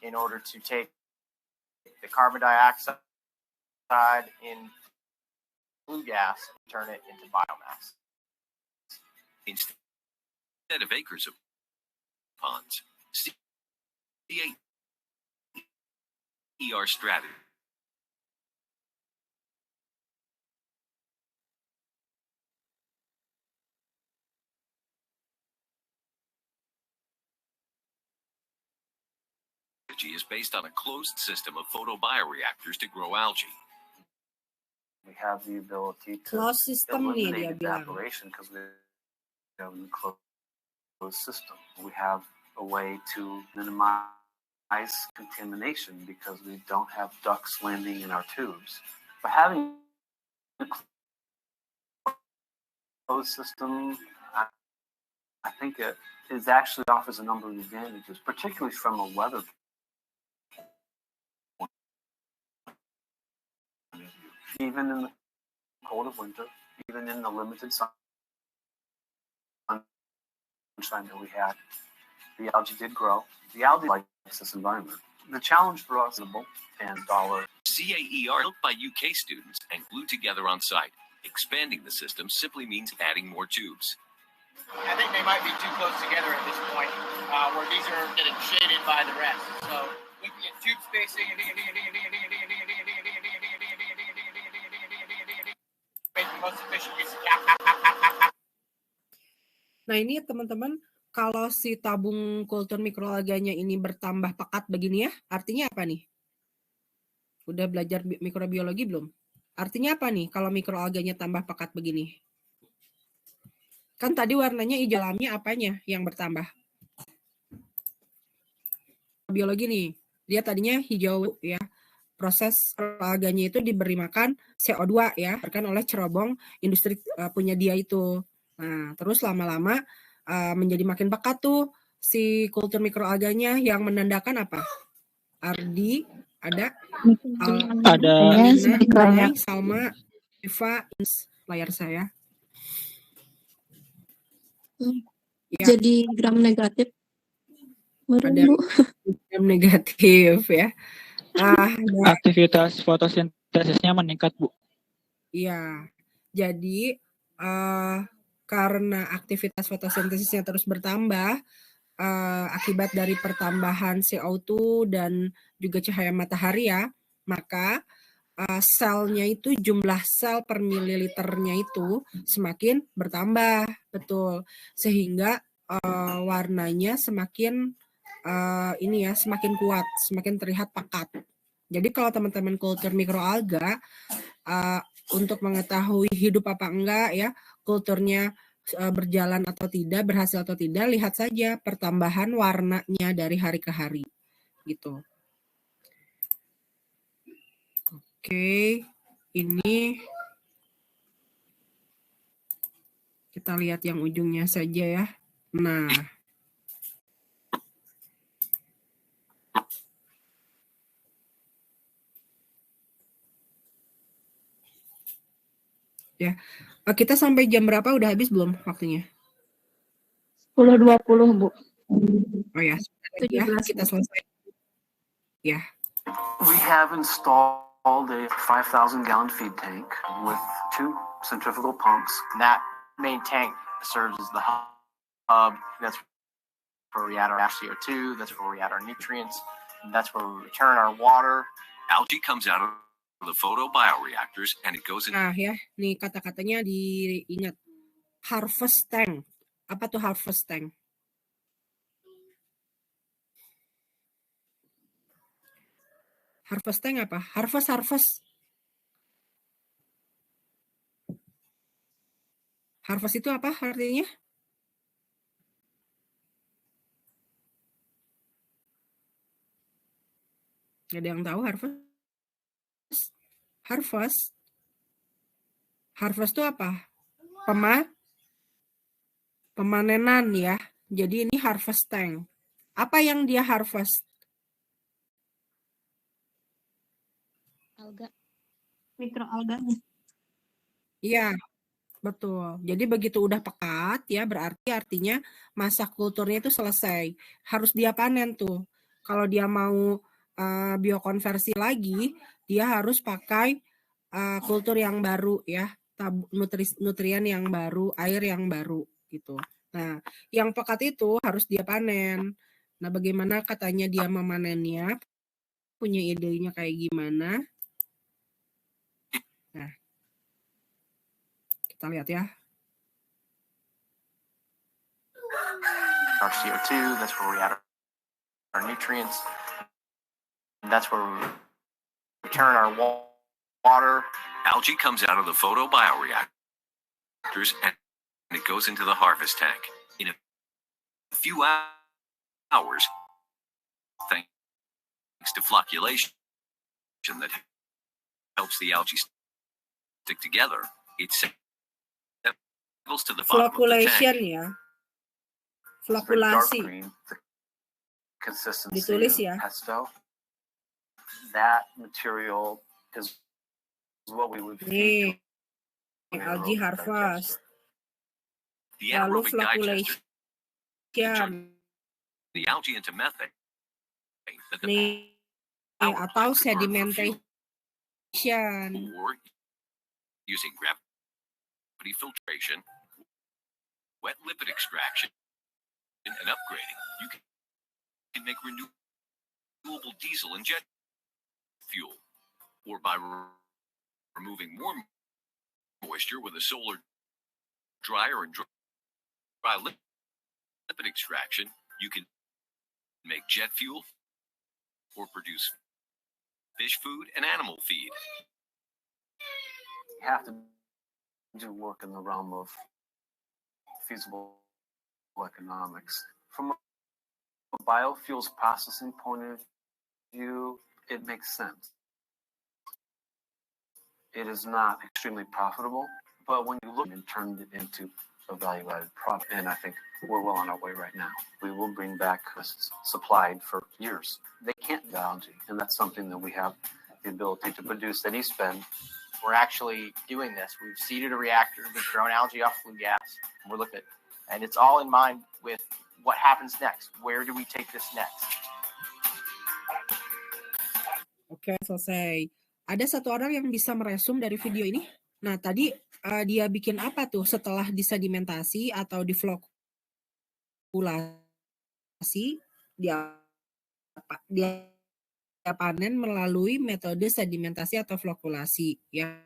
in order to take the carbon dioxide in flue gas and turn it into biomass. Instead of acres of ponds, CAER strategy is based on a closed system of photobioreactors to grow algae. We have the ability to Closed system nih dia eliminate bilang. evaporation because we have a closed system. We have a way to minimize contamination because we don't have ducts landing in our tubes. But having a closed system, I think it actually offers a number of advantages, particularly from a weather point of view. Even in the cold of winter, even in the limited sunshine that we had, the algae did grow. The algae likes this environment. The challenge for us is and dollar. CAER built by UK students and glued together on site. Expanding the system simply means adding more tubes. I think they might be too close together at this point, where these are getting shaded by the rest. So looking at tube spacing, make the most efficient use of Nah ini teman-teman, kalau si tabung kultur mikroalganya ini bertambah pekat begini ya, artinya apa nih? Udah belajar mikrobiologi belum? Artinya apa nih kalau mikroalganya tambah pekat begini? Kan tadi warnanya hijau alami, apanya yang bertambah? Biologi nih, dia tadinya hijau ya. Proses alganya itu diberi makan CO2 ya, kan oleh cerobong industri punya dia itu. Nah, terus lama-lama menjadi makin pekat tuh si kultur mikroalganya yang menandakan apa? Ardi, ada? Ada. Alina, Salma, Eva, layar saya. Ya. Jadi gram negatif. Ada gram negatif ya. Aktivitas fotosintesisnya meningkat, Bu. Iya. Jadi karena aktivitas fotosintesisnya terus bertambah akibat dari pertambahan CO2 dan juga cahaya matahari ya, maka selnya itu, jumlah sel per mililiternya itu semakin bertambah, betul, sehingga warnanya semakin semakin kuat, semakin terlihat pekat. Jadi kalau teman-teman kultur mikroalga untuk mengetahui hidup apa enggak ya, kulturnya berjalan atau tidak, berhasil atau tidak, lihat saja pertambahan warnanya dari hari ke hari gitu. Oke, ini kita lihat yang ujungnya saja ya. Nah, ya, kita sampai jam berapa? Udah habis belum waktunya? 10.20, Bu. Oh ya, ya kita selesai. Ya. We have installed a 5,000 gallon feed tank with 2 centrifugal pumps. And that main tank serves as the hub. That's where we add our CO2. That's where we add our nutrients. And that's where we return our water Algae comes out of the photobioreactors and it goes in. Nah ya, nih kata-katanya diingat. Harvest tank. Apa tuh harvest tank? Harvest tank apa? Harvest. Harvest itu apa artinya? Ada yang tahu harvest? Harvest itu apa? Pemanenan ya. Jadi ini harvest tank. Apa yang dia harvest? Alga. Mikroalganya. Iya, betul. Jadi begitu udah pekat ya, berarti artinya masa kulturnya itu selesai. Harus dia panen tuh. Kalau dia mau biokonversi lagi, dia harus pakai kultur yang baru ya, nutrien yang baru, air yang baru gitu. Nah, yang pekat itu harus dia panen. Nah, bagaimana katanya dia memanennya? Punya idenya kayak gimana? Nah, kita lihat ya. Our CO2, that's where we add our nutrients. And that's where we return our water. Algae comes out of the photobioreactors and it goes into the harvest tank. In a few hours, thanks to flocculation that helps the algae stick together, it settles to the bottom of the tank. Ya. Flokulasi. Consistency Ditulis of ya. pesto. That material is what we would feed Nih, algae harvest. The Lalu anaerobic digester flokulation. the algae into methane. That the Nih, atau sedimentation. or using gravity filtration, wet lipid extraction, and upgrading, you can make renewable diesel and jet fuel, or by removing more moisture with a solar dryer and dry lipid extraction, you can make jet fuel or produce fish food and animal feed. You have to do work in the realm of feasible economics. From a biofuels processing point of view, it makes sense. It is not extremely profitable, but when you look and turn it into a value-added product, and I think we're well on our way right now. We will bring back supplied for years. They can't do algae, and that's something that we have the ability to produce at East Bend. We're actually doing this. We've seeded a reactor. We've grown algae off flue gas. And we're looking at, and it's all in mind with what happens next. Where do we take this next? Oke, selesai. Ada satu orang yang bisa meresum dari video ini. Nah, tadi dia bikin apa tuh setelah disedimentasi atau diflokulasi? Dia panen melalui metode sedimentasi atau flokulasi. Ya,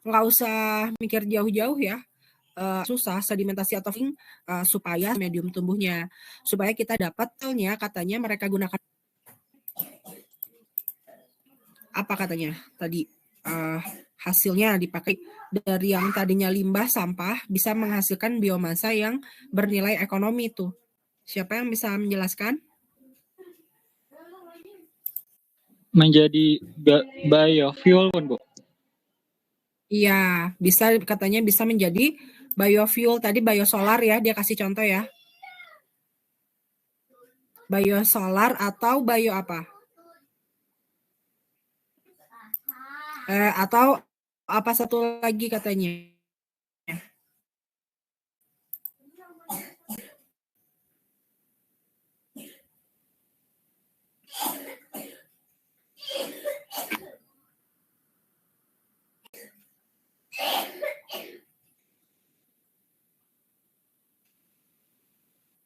nggak usah mikir jauh-jauh ya. Susah sedimentasi atau supaya medium tumbuhnya, supaya kita dapat telnya, katanya mereka gunakan apa katanya tadi hasilnya dipakai dari yang tadinya limbah sampah bisa menghasilkan biomasa yang bernilai ekonomi tuh. Siapa yang bisa menjelaskan? Menjadi biofuel kan, Bu? Iya, bisa katanya bisa menjadi biofuel. Tadi biosolar ya, dia kasih contoh ya. Biosolar atau bio apa? Atau apa satu lagi katanya?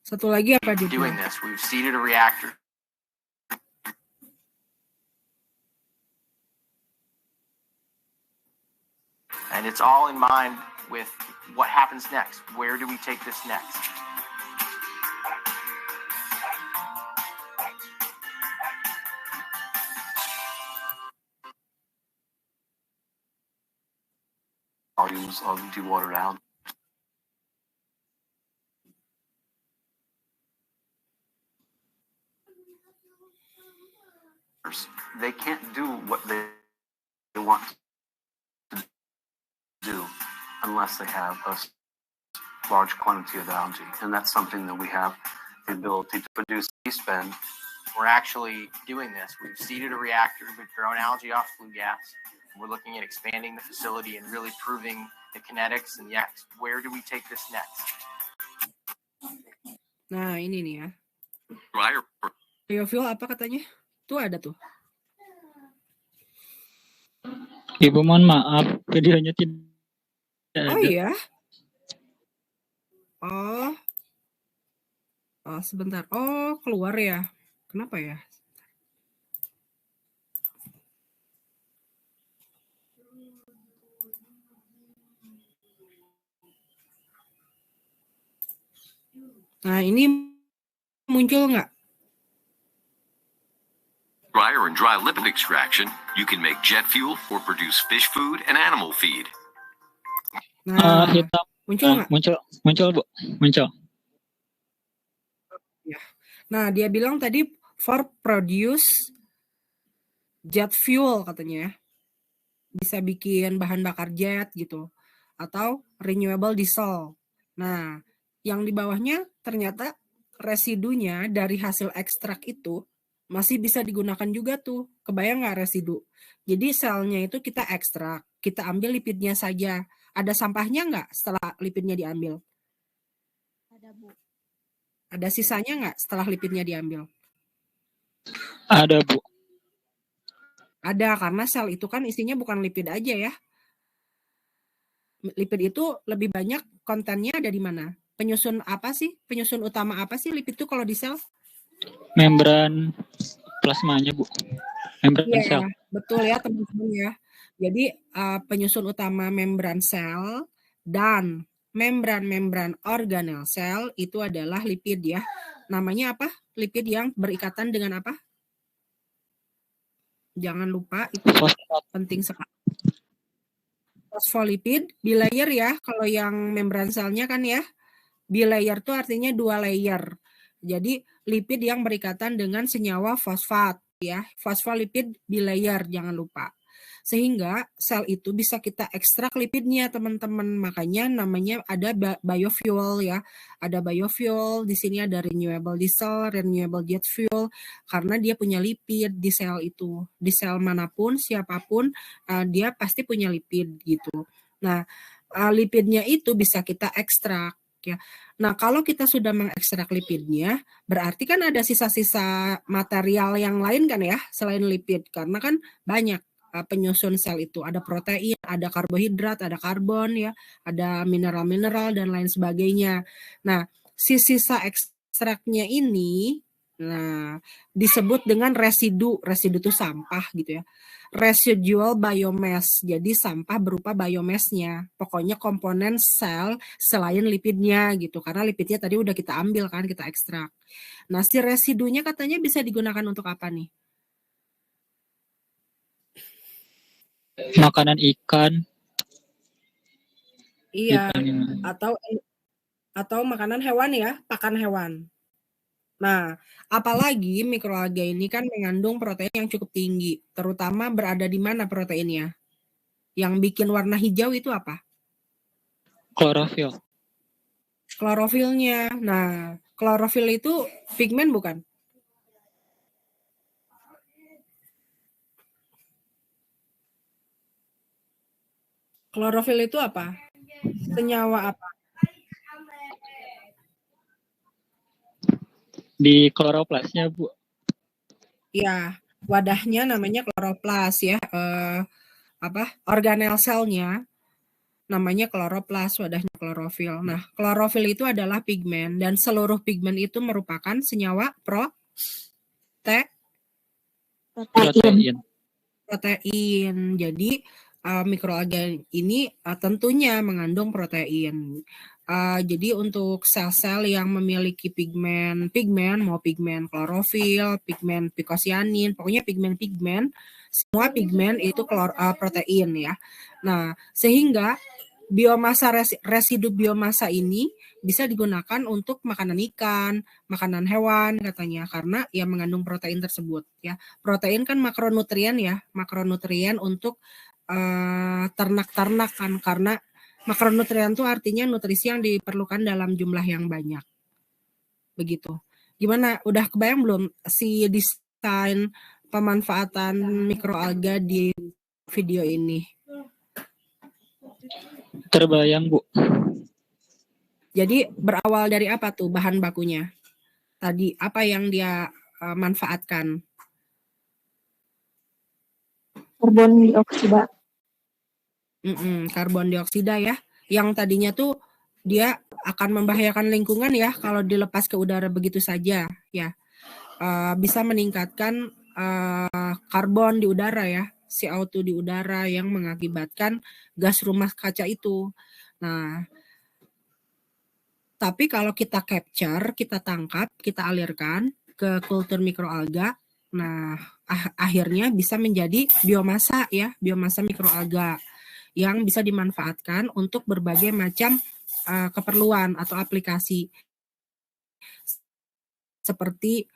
Satu lagi apa dia? Doing this, we've seeded a reactor. And it's all in mind with what happens next. Where do we take this next? Volumes of dewatered algae. They can't do what they want to do unless they have a large quantity of algae. And that's something that we have the ability to produce. We spend. We're actually doing this. We've seeded a reactor, we've grown algae off flue gas. We're looking at expanding the facility and really proving the kinetics and where do we take this next? Nah, ini nih ya. Dryer Biofuel apa katanya? Tuh ada tuh. Ibu mohon maaf, videonya tidak ada. Oh iya. Oh, sebentar. Oh, keluar ya. Kenapa ya? Nah, ini muncul nggak? dryer and dry lipid extraction, you can make jet fuel or produce fish food and animal feed. Nah, Hitam. muncul nggak? Muncul Bu, muncul. Ya. Nah, dia bilang tadi for produce jet fuel katanya ya. Bisa bikin bahan bakar jet gitu. Atau renewable diesel. Nah, yang di bawahnya ternyata residunya dari hasil ekstrak itu masih bisa digunakan juga tuh. Kebayang nggak residu? Jadi selnya itu kita ekstrak, kita ambil lipidnya saja. Ada sampahnya nggak setelah lipidnya diambil? Ada, Bu. Ada sisanya nggak setelah lipidnya diambil? Ada Bu. Ada, karena sel itu kan isinya bukan lipid aja ya. Lipid itu lebih banyak kontennya ada di mana? Penyusun apa sih? Penyusun utama apa sih lipid itu kalau di sel? Membran plasmanya Bu. Membran sel. Iya, betul ya teman-teman ya. Jadi penyusun utama membran sel dan membran-membran organel sel itu adalah lipid ya. Namanya apa? Lipid yang berikatan dengan apa? Jangan lupa itu Fosfat. penting sekali. Fosfolipid, bilayer ya. Kalau yang membran selnya kan ya, bilayer itu artinya 2 layer. Jadi lipid yang berikatan dengan senyawa fosfat ya. Fosfolipid bilayer jangan lupa. Sehingga sel itu bisa kita ekstrak lipidnya teman-teman. Makanya namanya ada biofuel ya. Ada biofuel, di sini ada renewable diesel, renewable jet fuel karena dia punya lipid di sel itu. Di sel manapun siapapun dia pasti punya lipid gitu. Nah, lipidnya itu bisa kita ekstrak ya. Nah, kalau kita sudah mengekstrak lipidnya, berarti kan ada sisa-sisa material yang lain kan ya, selain lipid. Karena kan banyak penyusun sel itu. Ada protein, ada karbohidrat, ada karbon ya, ada mineral-mineral dan lain sebagainya. Nah, sisa ekstraknya ini disebut dengan residu. Residu itu sampah gitu ya. Residual biomass, jadi sampah berupa biomassnya. Pokoknya komponen sel selain lipidnya gitu, karena lipidnya tadi udah kita ambil kan, kita ekstrak. Nah, si residunya katanya bisa digunakan untuk apa nih? Makanan ikan. Iya, Ikan. atau makanan hewan ya, pakan hewan. Nah, apalagi mikroalga ini kan mengandung protein yang cukup tinggi, terutama berada di mana proteinnya? Yang bikin warna hijau itu apa? Klorofil. Klorofilnya. Nah, klorofil itu pigmen bukan? Klorofil itu apa? Senyawa apa? Di kloroplasnya Bu. Ya, wadahnya namanya kloroplas ya. Organel selnya namanya kloroplas, wadahnya klorofil. Nah, klorofil itu adalah pigmen dan seluruh pigmen itu merupakan senyawa protein. Protein. Jadi mikroalga ini tentunya mengandung protein. Jadi untuk sel-sel yang memiliki pigmen mau pigmen klorofil, pigmen pikosianin, pokoknya pigmen, semua pigmen itu protein ya. Nah, sehingga biomasa residu biomasa ini bisa digunakan untuk makanan ikan, makanan hewan katanya, karena ya mengandung protein tersebut ya. Protein kan makronutrien ya, makronutrien untuk ternak-ternak kan, karena makronutrien itu artinya nutrisi yang diperlukan dalam jumlah yang banyak. Begitu. Gimana? Udah kebayang belum si desain pemanfaatan mikroalga di video ini? Terbayang, Bu. Jadi berawal dari apa tuh bahan bakunya? Tadi apa yang dia manfaatkan? Karbon dioksida. Karbon dioksida ya, yang tadinya tuh dia akan membahayakan lingkungan ya kalau dilepas ke udara begitu saja ya. Bisa meningkatkan karbon di udara ya, CO2 di udara yang mengakibatkan gas rumah kaca itu. Nah, tapi kalau kita capture, kita tangkap, kita alirkan ke kultur mikroalga, nah akhirnya bisa menjadi biomasa ya, biomasa mikroalga yang bisa dimanfaatkan untuk berbagai macam keperluan atau aplikasi seperti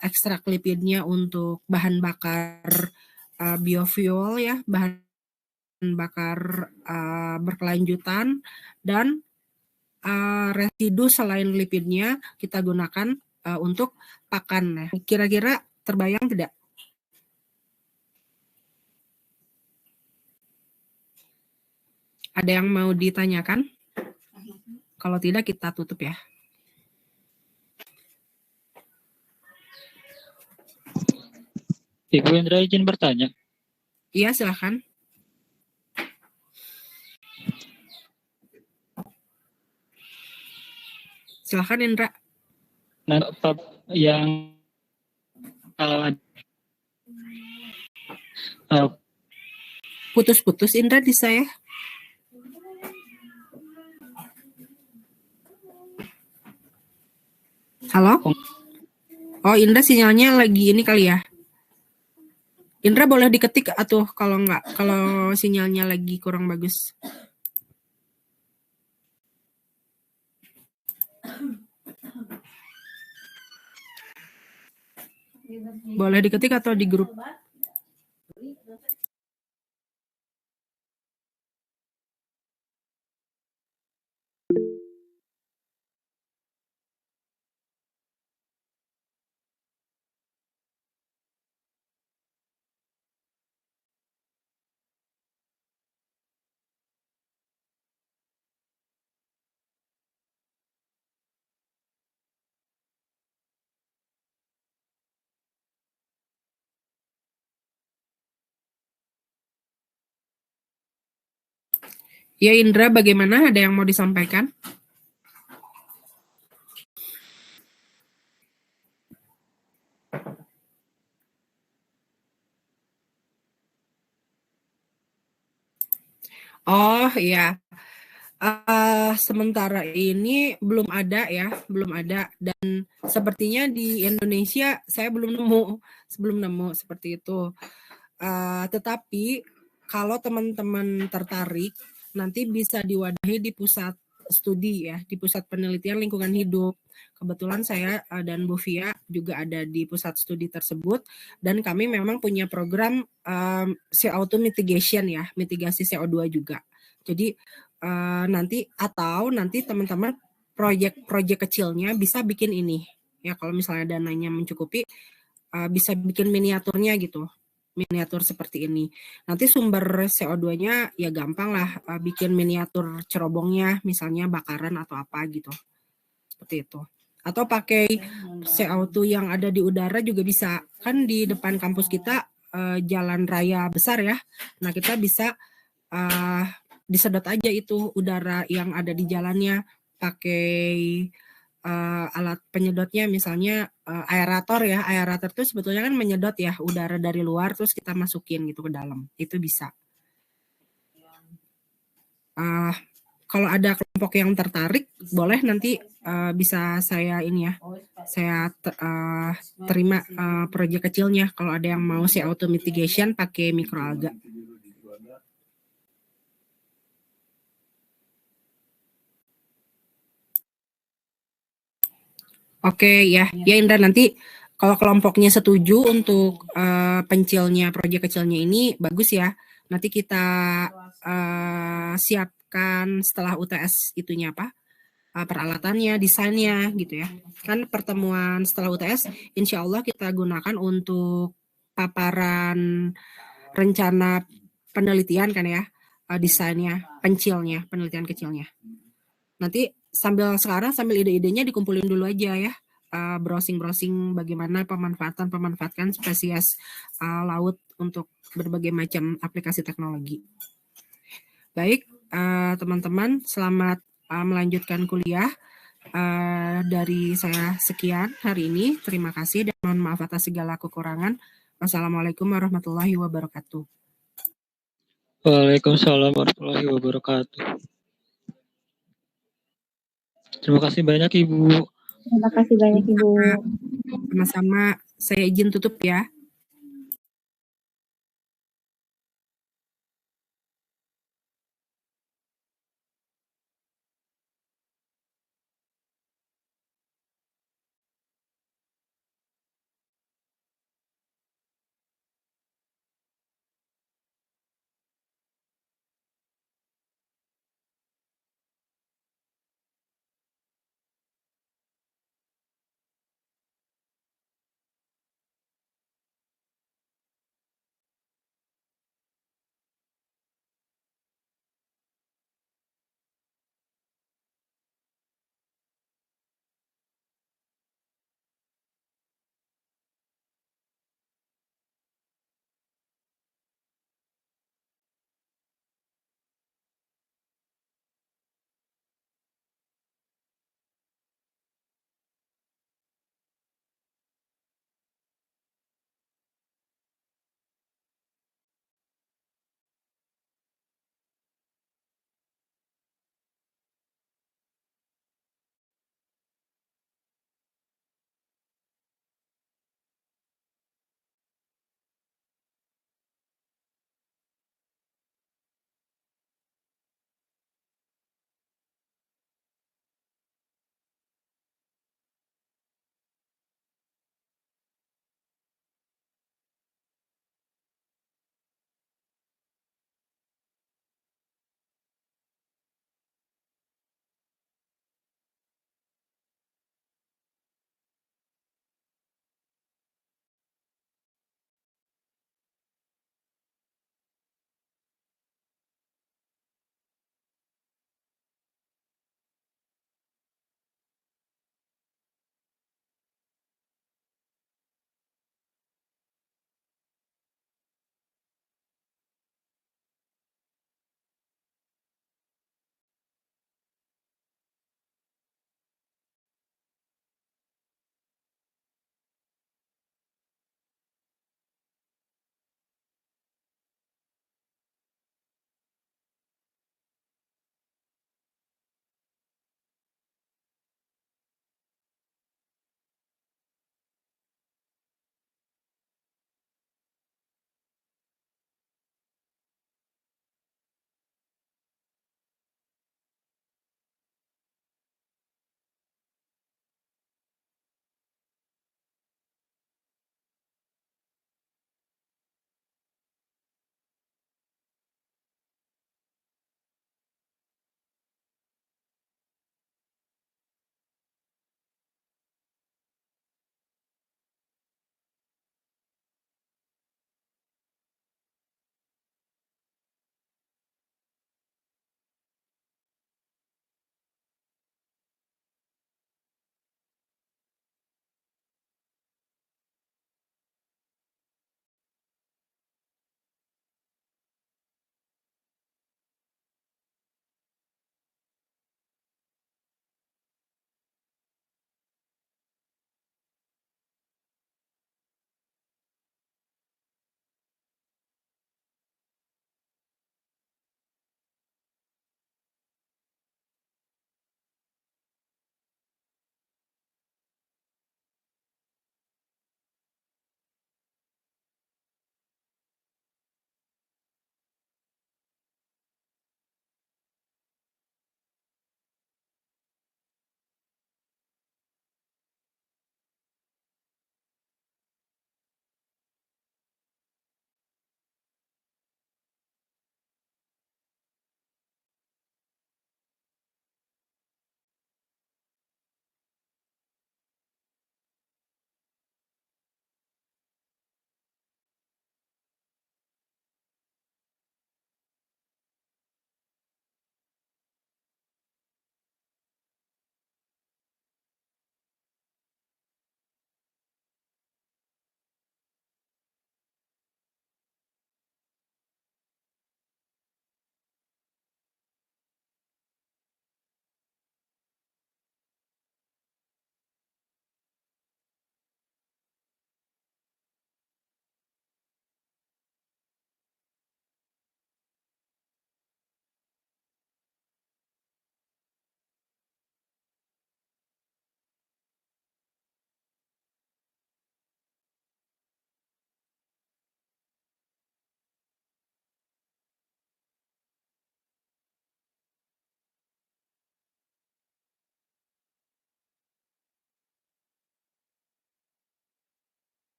ekstrak lipidnya untuk bahan bakar biofuel ya, bahan bakar berkelanjutan, dan residu selain lipidnya kita gunakan untuk pakan. Kira-kira terbayang tidak? Ada yang mau ditanyakan? Kalau tidak kita tutup ya. Ibu Indra izin bertanya. Iya, silakan. Silakan Indra. Nah, yang putus-putus Indra di saya. Halo? Oh, Indra sinyalnya lagi ini kali ya. Indra boleh diketik atau kalau enggak, kalau sinyalnya lagi kurang bagus. Boleh diketik atau di grup. Ya Indra, bagaimana? Ada yang mau disampaikan? Oh iya, sementara ini belum ada ya, belum ada, dan sepertinya di Indonesia saya belum nemu seperti itu. Tetapi kalau teman-teman tertarik, nanti bisa diwadahi di pusat studi ya, di pusat penelitian lingkungan hidup. Kebetulan saya dan Bu Fia juga ada di pusat studi tersebut, dan kami memang punya program CO2 mitigation ya, mitigasi CO2 juga. Jadi nanti teman-teman proyek kecilnya bisa bikin ini ya, kalau misalnya dananya mencukupi bisa bikin miniaturnya gitu, miniatur seperti ini. Nanti sumber CO2-nya ya gampang lah, bikin miniatur cerobongnya misalnya bakaran atau apa gitu, seperti itu. Atau pakai CO2 yang ada di udara juga bisa, kan di depan kampus kita jalan raya besar ya, nah kita bisa disedot aja itu udara yang ada di jalannya pakai alat penyedotnya, misalnya aerator ya. Aerator itu sebetulnya kan menyedot ya udara dari luar terus kita masukin gitu ke dalam, itu bisa. Kalau ada kelompok yang tertarik, boleh nanti bisa saya ini ya, saya terima proyek kecilnya. Kalau ada yang mau CO2 mitigation pakai mikroalga. Oke ya Indra, nanti kalau kelompoknya setuju untuk pencilnya, proyek kecilnya ini bagus ya. Nanti kita siapkan setelah UTS itunya apa? Peralatannya, desainnya gitu ya. Kan pertemuan setelah UTS insya Allah kita gunakan untuk paparan rencana penelitian kan ya, desainnya, pencilnya, penelitian kecilnya. Nanti sambil ide-idenya dikumpulin dulu aja ya, browsing bagaimana pemanfaatan spesies laut untuk berbagai macam aplikasi teknologi. Baik, teman-teman, selamat melanjutkan kuliah. Dari saya sekian hari ini. Terima kasih dan mohon maaf atas segala kekurangan. Wassalamualaikum warahmatullahi wabarakatuh. Waalaikumsalam warahmatullahi wabarakatuh. Terima kasih banyak Ibu. Terima kasih banyak Ibu. Sama-sama, saya izin tutup ya.